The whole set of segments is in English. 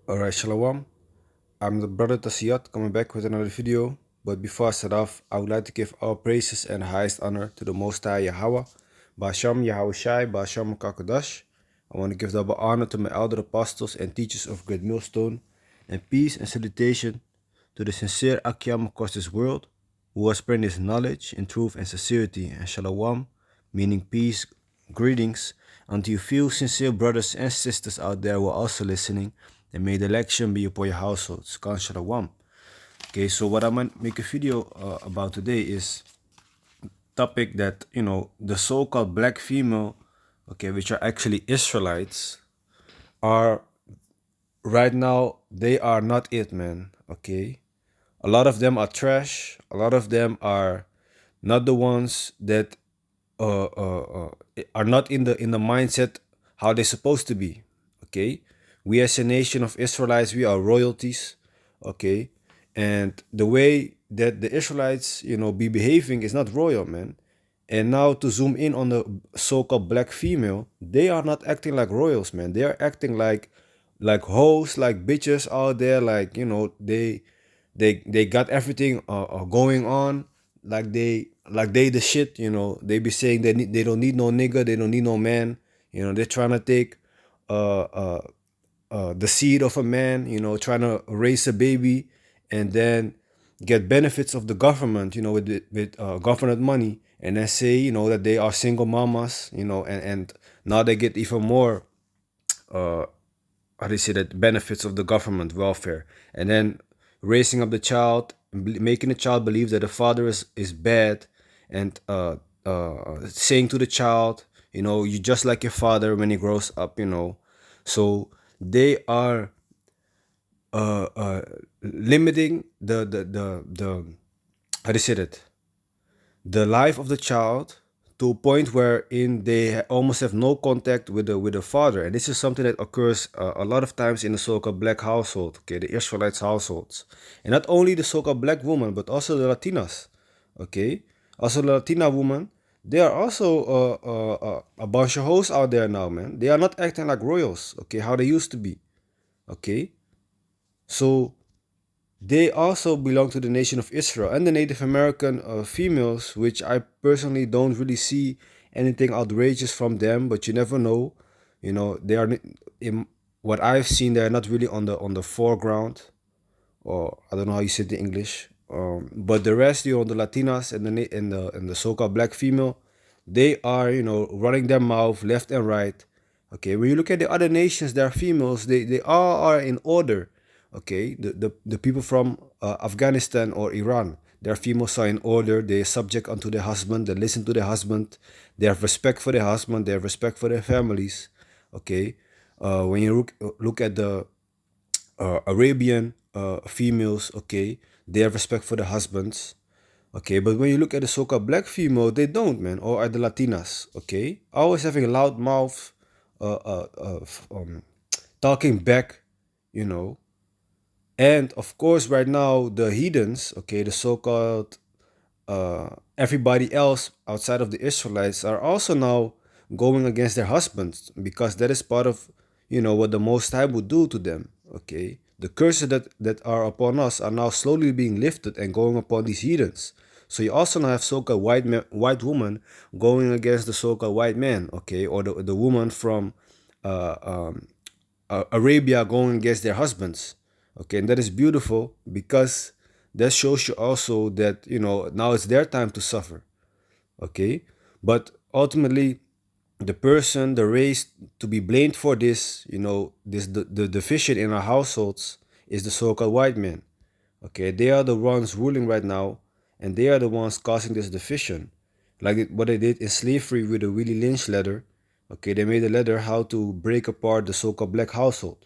Alright, Shalom. I'm the brother Tasiyat coming back with another video. But before I start off, I would like to give all praises and highest honor to the Most High Yahweh, Basham Yahweh Shai, Basham Kakadash. I want to give double honor to my elder apostles and teachers of Great Millstone, and peace and salutation to the sincere Akyam across this world, who are spreading his knowledge in truth and sincerity, and Shalom, meaning peace, greetings, unto you few sincere brothers and sisters out there who are also listening, and may the election be upon your households. Khan Shalom. Okay, so what I'm gonna make a video about today is topic that, the so-called black female, okay, which are actually Israelites, are right now, they are not it, man. Okay, a lot of them are trash. A lot of them are not the ones that are not in the mindset how they're supposed to be. Okay, we as a nation of Israelites, we are royalties. Okay, and the way that the Israelites, be behaving is not royal, man. And now to zoom in on the so-called black female, they are not acting like royals, man. They are acting like hoes, like bitches out there, like they got everything going on, like they the shit. They be saying they don't need no nigga, they don't need no man. They're trying to take uh, uh, the seed of a man, trying to raise a baby and then get benefits of the government, with government money, and then say, that they are single mamas, and now they get even more, uh, how do you say that, benefits of the government welfare, and then raising up the child, making the child believe that the father is bad, and saying to the child, you just like your father when he grows up. So they are limiting the how do you say that, the life of the child, to a point wherein they almost have no contact with the father. And this is something that occurs a lot of times in the so-called black household, okay, the Israelites households. And not only the so-called black woman, but also the Latinas, okay. Also the Latina woman, they are also a bunch of hoes out there now, man. They are not acting like royals, okay, how they used to be, okay. So they also belong to the nation of Israel and the Native American females, which I personally don't really see anything outrageous from them, but you never know. They are in what I've seen. They're not really on the foreground, or I don't know how you say it in English. But the rest, the Latinas and the so-called black female, they are running their mouth left and right. Okay, when you look at the other nations, their females, they all are in order. Okay, the people from Afghanistan or Iran, their females are in order. They are subject unto their husband. They listen to their husband. They have respect for their husband. They have respect for their families. Okay, when you look at the Arabian females, okay, they have respect for the husbands, okay. But when you look at the so-called black female, they don't, man, or at the Latinas, okay, always having a loud mouth, talking back, you know. And of course, right now, the heathens, okay, the so-called everybody else outside of the Israelites are also now going against their husbands, because that is part of, what the Most High would do to them. Okay, the curses that are upon us are now slowly being lifted and going upon these heathens. So you also now have so-called white woman going against the so-called white man, okay, or the woman from uh, um, Arabia going against their husbands. Okay, and that is beautiful, because that shows you also that now it's their time to suffer. Okay, but ultimately, the race to be blamed for this, the division in our households, is the so-called white men. Okay, they are the ones ruling right now, and they are the ones causing this division, like what they did in slavery with the Willie Lynch letter. Okay, they made a letter how to break apart the so-called black household.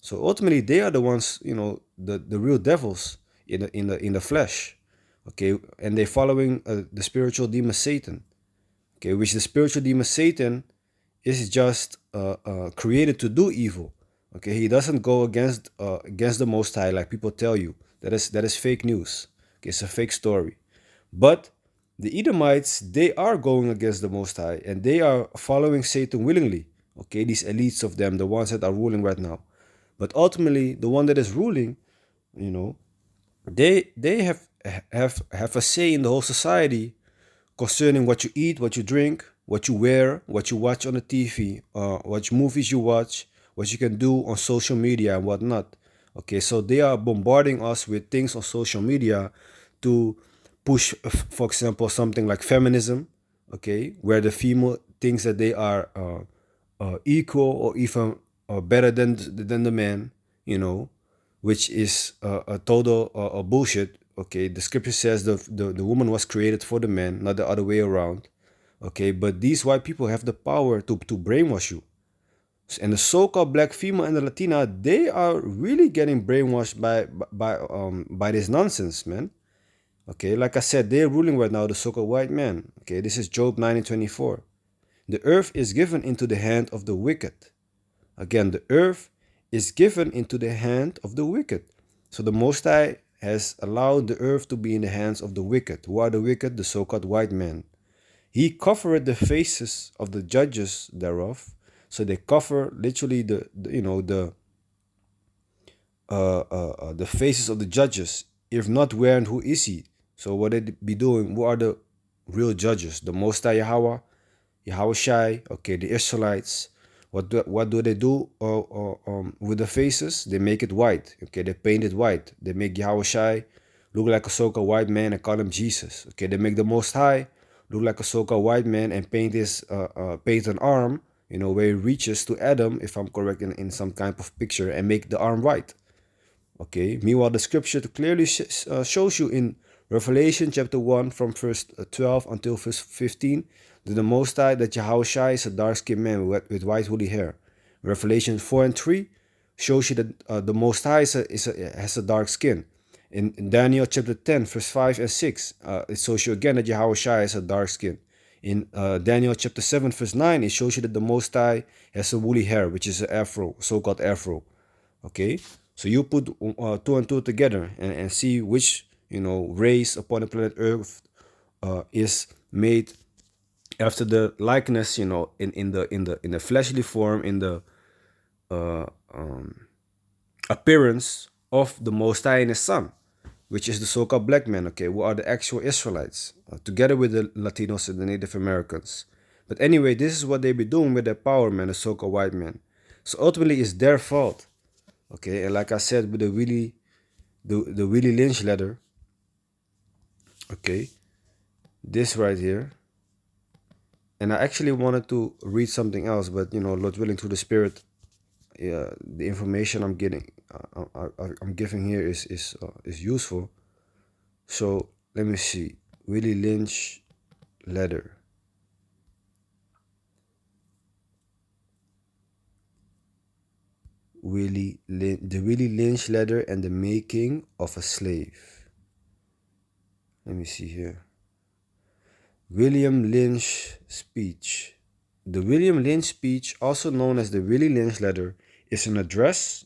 So ultimately, they are the ones, the real devils in the flesh. Okay, and they're following the spiritual demon Satan. Okay, which the spiritual demon Satan is just created to do evil. Okay, he doesn't go against the Most High like people tell you. That is fake news. Okay, it's a fake story. But the Edomites, they are going against the Most High, and they are following Satan willingly. Okay, these elites of them, the ones that are ruling right now. But ultimately, the one that is ruling, you know, they have a say in the whole society concerning what you eat, what you drink, what you wear, what you watch on the TV, what movies you watch, what you can do on social media and whatnot. Okay, so they are bombarding us with things on social media to push, for example, something like feminism. Okay, where the female thinks that they are equal or even better than the man. You know, which is a total bullshit. Okay, the scripture says the woman was created for the man, not the other way around. Okay, but these white people have the power to brainwash you. And the so-called black female and the Latina, they are really getting brainwashed by this nonsense, man. Okay, like I said, they're ruling right now the so-called white man. Okay, this is Job 9:24. The earth is given into the hand of the wicked. Again, the earth is given into the hand of the wicked. So the Most High has allowed the earth to be in the hands of the wicked. Who are the wicked? The so-called white men. He covered the faces of the judges thereof. So they cover literally the faces of the judges. If not, where and who is he? So what they be doing? Who are the real judges? The Most High Yahweh, Yahushai, okay, the Israelites. What do they do with the faces? They make it white. Okay, they paint it white. They make Yahushai look like a so-called white man and call him Jesus. Okay, they make the Most High look like a so-called white man and paint an arm, where he reaches to Adam, if I'm correct in some kind of picture, and make the arm white. Okay. Meanwhile, the scripture clearly shows you in Revelation chapter 1 from verse 12 until verse 15 that the Most High, that Yahushua is a dark-skinned man with white woolly hair. Revelation 4 and 3 shows you that the Most High has a dark skin. In Daniel chapter 10 verse 5 and 6, it shows you again that Yahushua has a dark skin. In Daniel chapter 7 verse 9, it shows you that the Most High has a woolly hair, which is an afro, so-called afro. Okay, so you put two and two together and see which race upon the planet Earth is made after the likeness, in the fleshly form, in the uh, um, appearance of the Most High and His Son, which is the so-called black man. Okay, who are the actual Israelites, together with the Latinos and the Native Americans. But anyway, this is what they be doing with their power, man, the so-called white man. So ultimately, it's their fault. Okay, and like I said, with the Willie Lynch letter, okay, this right here, and I actually wanted to read something else, but Lord willing, through the Spirit, the information I'm getting, I'm giving here is useful. So let me see, Willie Lynch letter. The Willie Lynch letter and the making of a slave. Let me see here. William Lynch speech. The William Lynch speech, also known as the Willie Lynch letter, is an address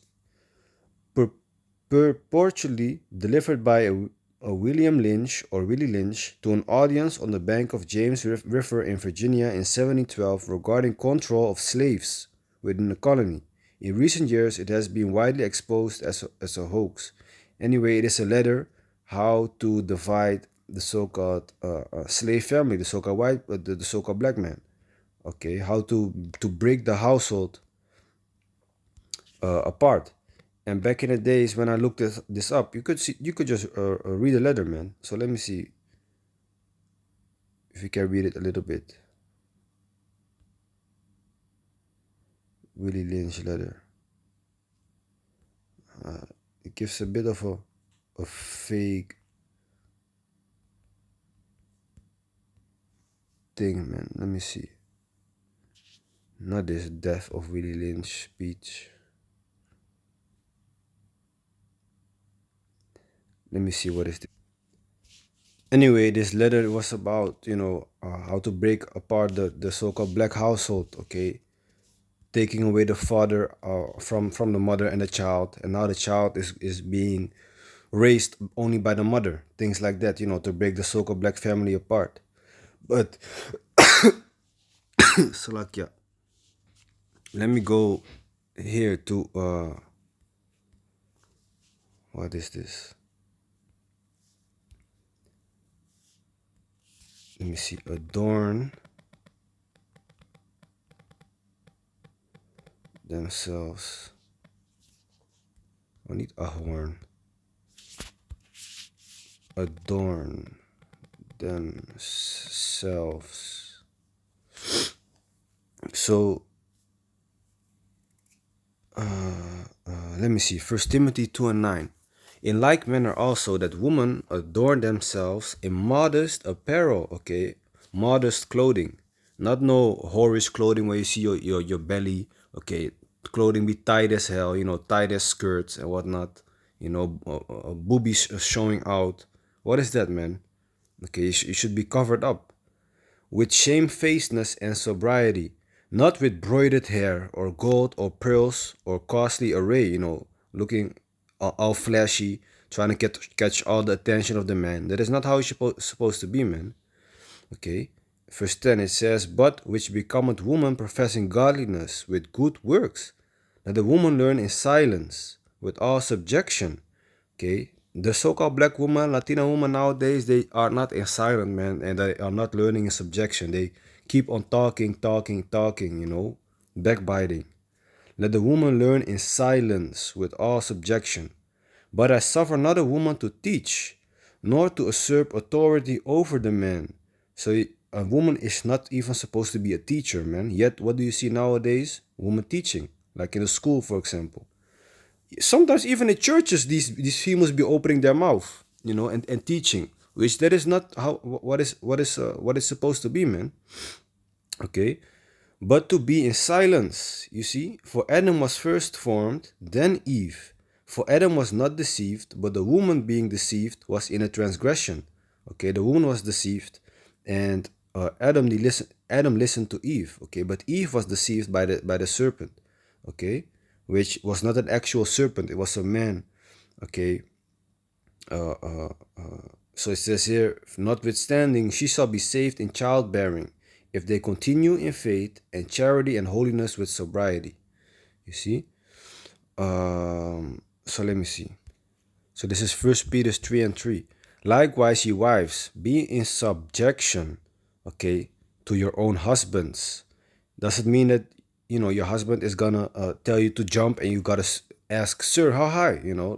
purportedly delivered by a William Lynch or Willie Lynch to an audience on the bank of James River in Virginia in 1712 regarding control of slaves within the colony. In recent years, it has been widely exposed as a hoax. Anyway, it is a letter how to divide the so-called slave family, the so-called white, the so-called black man. Okay, how to break the household apart. And back in the days when I looked this up, you could just read the letter, man. So let me see if you can read it a little bit. Willie Lynch letter. It gives a bit of a fake thing, man. Let me see. Not this death of Willie Lynch speech. Let me see what is this. Anyway, this letter was about how to break apart the so-called black household. Okay, taking away the father from the mother and the child, and now the child is being raised only by the mother. Things like that, to break the so-called black family apart. But Salakia, let me go here to What is this? Let me see. Adorn themselves. I need a horn. Adorn themselves. So let me see. First Timothy 2:9. In like manner also that women adorn themselves in modest apparel, okay? Modest clothing. Not no whorish clothing where you see your belly, okay? Clothing be tight as hell, tight as skirts and whatnot. Boobies showing out. What is that, man? Okay, you should be covered up with shamefacedness and sobriety, not with broidered hair or gold or pearls or costly array, looking all flashy, trying to catch all the attention of the man. That is not how it's supposed to be, man. Okay. Verse 10 it says, but which becometh woman professing godliness with good works. Let the woman learn in silence, with all subjection. Okay, the so-called black woman, Latina woman nowadays, they are not in silent, man, and they are not learning in subjection. They keep on talking, talking, talking, backbiting. Let the woman learn in silence with all subjection. But I suffer not a woman to teach, nor to usurp authority over the man. So a woman is not even supposed to be a teacher, man. Yet, what do you see nowadays? Woman teaching, like in a school, for example. Sometimes even in churches these females be opening their mouth, and teaching, which that is not how what is supposed to be, man. Okay, but to be in silence, you see, for Adam was first formed, then Eve. For Adam was not deceived, but the woman being deceived was in a transgression. Okay, the woman was deceived, and Adam listened to Eve. Okay, but Eve was deceived by the serpent. Okay, which was not an actual serpent; it was a man. Okay, uh, uh, so it says here, notwithstanding, she shall be saved in childbearing, if they continue in faith and charity and holiness with sobriety. You see? So let me see. So this is First Peter 3:3. Likewise, ye wives, be in subjection, okay, to your own husbands. Does it mean that your husband is gonna tell you to jump and you gotta ask, sir, how high?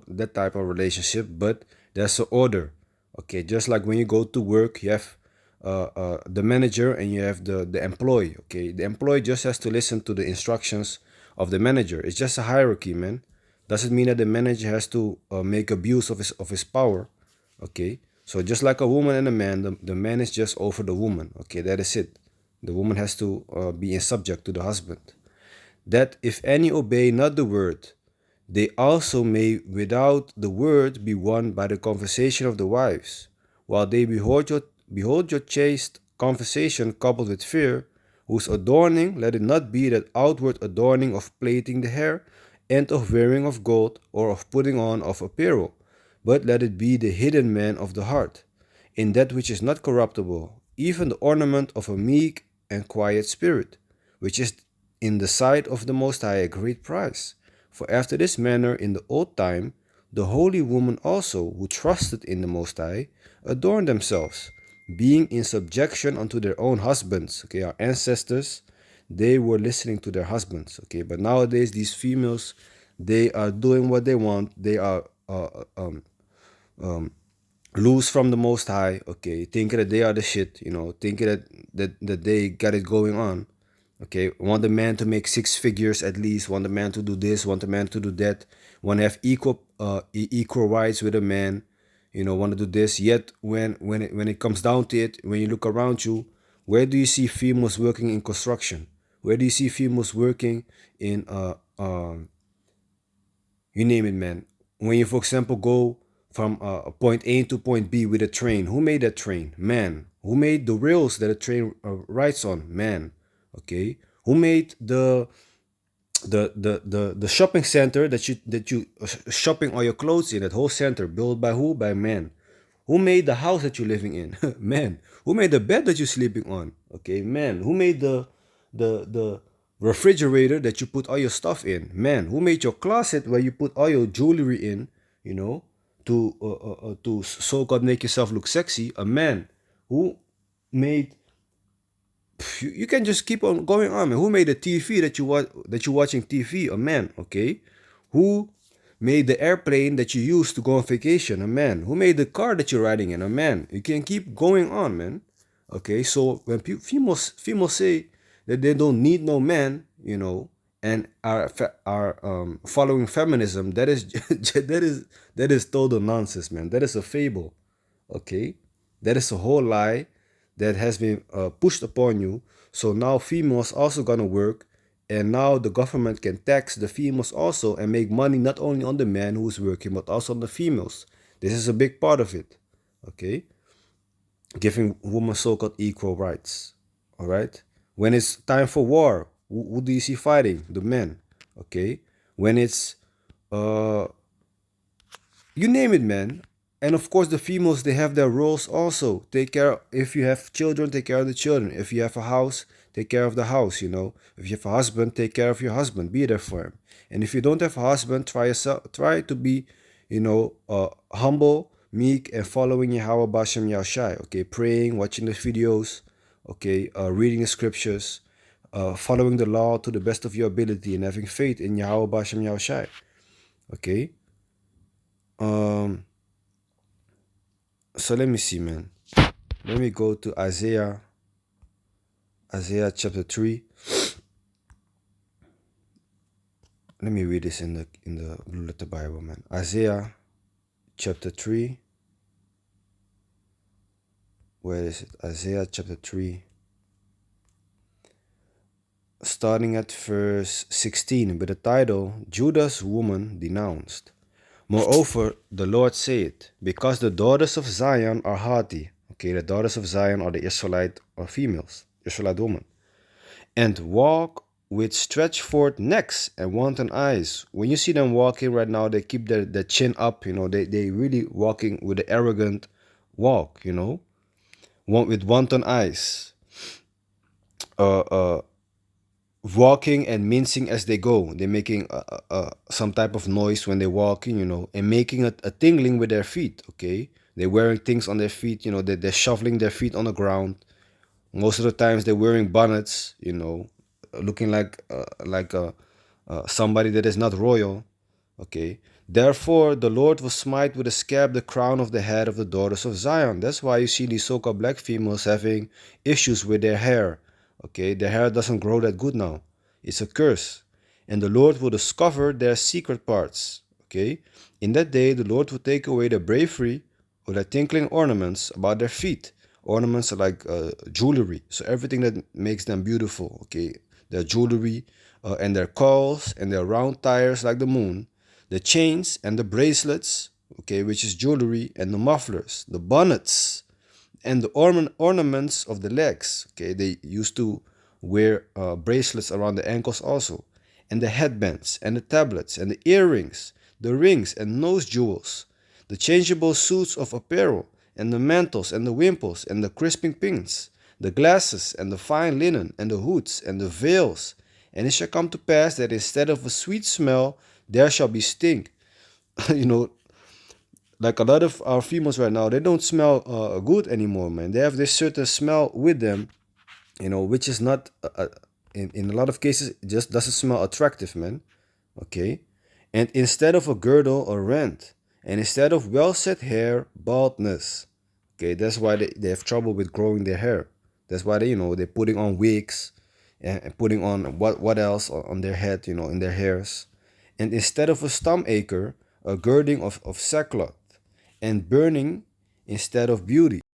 That type of relationship. But there's an order, okay. Just like when you go to work, you have the manager and you have the employee. Okay, the employee just has to listen to the instructions of the manager. It's just a hierarchy, man. Doesn't mean that the manager has to make abuse of his power. Okay, so just like a woman and a man, the man is just over the woman. Okay, that is it. The woman has to be in subject to the husband. That if any obey not the word, they also may without the word be won by the conversation of the wives, while they behold your chaste conversation coupled with fear, whose adorning let it not be that outward adorning of plaiting the hair, and of wearing of gold, or of putting on of apparel, but let it be the hidden man of the heart, in that which is not corruptible, even the ornament of a meek and quiet spirit, which is in the sight of the Most High a great price. For after this manner in the old time, the holy women also, who trusted in the Most High, adorned themselves, being in subjection unto their own husbands. Okay, our ancestors, they were listening to their husbands. Okay, but nowadays these females, they are doing what they want. They are loose from the Most High. Okay, thinking that they are the shit. Thinking that they got it going on. Okay, want the man to make six figures at least. Want the man to do this. Want the man to do that. Want to have equal rights with a man. Want to do this. Yet when it comes down to it, when you look around you, where do you see females working in construction? Where do you see females working in you name it, man. When you, for example, go from point A to point B with a train, who made that train? Man. Who made the rails that a train rides on? Man. Okay. Who made the shopping center that you shopping all your clothes in? That whole center built by who? By man. Who made the house that you're living in? Man. Who made the bed that you're sleeping on? Okay, man. Who made the refrigerator that you put all your stuff in? Man. Who made your closet where you put all your jewelry in? you know, to so-called make yourself look sexy. A man who made you can just keep on going on, man. Who made the TV that you watch that you're watching TV? A man, okay. Who made the airplane that you use to go on vacation? A man. Who made the car that you're riding in? A man. You can keep going on, man. Okay, so when females say that they don't need no man, and are following feminism, that is that is total nonsense, man. That is a fable. Okay, that is a whole lie that has been pushed upon you. So now females also gonna work, and now the government can tax the females also and make money not only on the man who's working but also on the females. This is a big part of it. Okay, giving women so-called equal rights. All right. When it's time for war, who do you see fighting? The men. Okay. When it's you name it, man. And of course, the females, they have their roles also. Take care, if you have children, take care of the children. If you have a house, take care of the house. If you have a husband, take care of your husband. Be there for him. And if you don't have a husband, try to be, humble, meek, and following Yahweh Bashem Yahushai. Okay, praying, watching the videos, okay, reading the scriptures, following the law to the best of your ability, and having faith in Yahweh Bashem Yahushai. Okay. Um, so let me see, man. Let me go to Isaiah chapter 3. Let me read this in the Blue Letter Bible, man. Isaiah chapter 3. Where is it? Isaiah chapter 3. Starting at verse 16, with the title, Judah's Woman Denounced. Moreover, the Lord said, because the daughters of Zion are haughty. Okay, the daughters of Zion are the Israelite or females, Israelite women, and walk with stretched forth necks and wanton eyes. When you see them walking right now, they keep their chin up, they really walking with an arrogant walk, with wanton eyes. Walking and mincing as they go. They're making some type of noise when they're walking, and making a tingling with their feet, okay? They're wearing things on their feet, they're shoveling their feet on the ground. Most of the times they're wearing bonnets, looking like somebody that is not royal. Okay. Therefore, the Lord will smite with a scab the crown of the head of the daughters of Zion. That's why you see these so-called black females having issues with their hair. Okay, their hair doesn't grow that good now. It's a curse. And the Lord will discover their secret parts. Okay. In that day, the Lord will take away their bravery or their tinkling ornaments about their feet. Ornaments are like jewelry, so everything that makes them beautiful. Okay, their jewelry and their coils and their round tires like the moon, the chains and the bracelets, okay, which is jewelry, and the mufflers, the bonnets, and the ornaments of the legs. Okay, they used to wear bracelets around the ankles also, and the headbands and the tablets and the earrings, the rings and nose jewels, the changeable suits of apparel, and the mantles and the wimples and the crisping pins, the glasses and the fine linen and the hoods and the veils. And it shall come to pass that instead of a sweet smell, there shall be stink. you know, like a lot of our females right now, they don't smell good anymore, man. They have this certain smell with them, which is not, in a lot of cases, it just doesn't smell attractive, man. Okay? And instead of a girdle, a rent. And instead of well set hair, baldness. Okay, that's why they have trouble with growing their hair. That's why they're putting on wigs and putting on what else on their head, in their hairs. And instead of a stomacher, a girding of sackcloth, and burning instead of beauty.